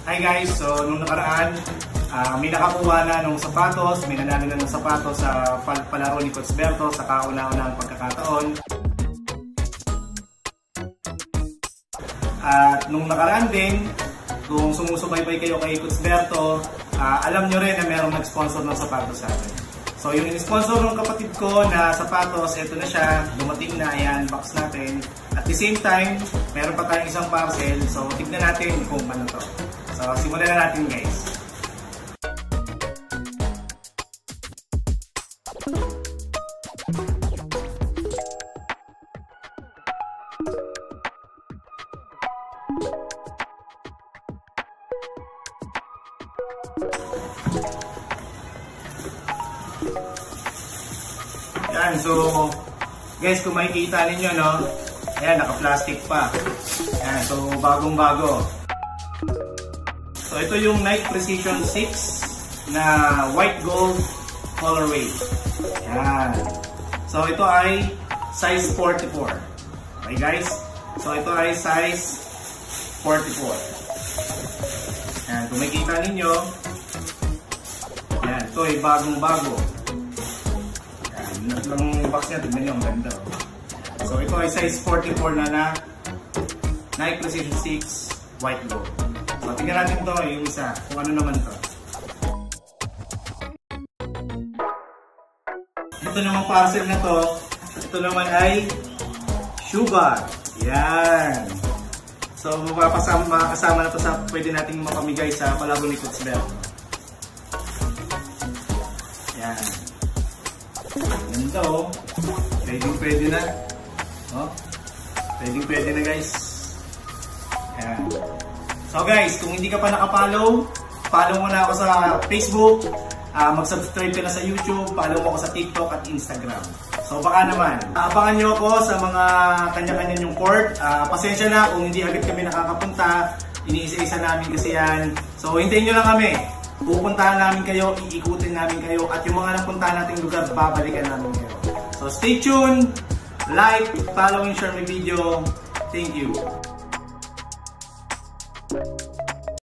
Hi guys, so nung nakaraan, may nakakuha na ng sapatos, may nanalo na ng sapatos sa palaro ni Coach Berto sa kauna-unang pagkakataon. At nung nakaraan din, kung sumusubaybay kayo kay Coach Berto, alam nyo rin na mayroong nag-sponsor ng sapatos sa atin. So yung sponsor ng kapatid ko na sapatos, ito na siya, dumating na, yan, box natin. At the same time, meron pa tayong isang parcel, so tignan natin kung ano to. So simulan na natin guys. Yan, so guys, kung makikita ninyo, no, ayan, naka-plastic pa. Yan, so bagong-bago. So ito yung Nike Precision 6 na white gold colorway. Yan. So ito ay size 44. Okay guys? So ito ay size 44. Yan, kung makikita ninyo, yan, ito ay bagong-bago. Yung box niya, tignan nyo, ang ganda. So ito ay size 44 na Nike Precision 6 white gold. So tingnan natin ito, yung isa, kung ano naman to. Ito naman parcel na to, ito naman ay shoe bag. Yan. So makakasama na to sa pwede nating mapamigay sa palaro ni Coach Berto. Yan. Ganda oh. Pwede na. Oh. Pwede na guys. Ayan. So guys, kung hindi ka pa nakapollow, follow mo na ako sa Facebook, mag-subscribe ka na sa YouTube, follow mo ako sa TikTok at Instagram. So baka naman, abangan nyo ako sa mga kanya-kanya nyong court. Pasensya na kung hindi agad kami nakakapunta, iniisa-isa namin kasi yan. So hintayin nyo lang kami. Pupuntahan namin kayo, iikutin namin kayo, at yung mga napuntahan nating lugar, babalikan namin kayo. So stay tuned, like, follow and share my video. Thank you.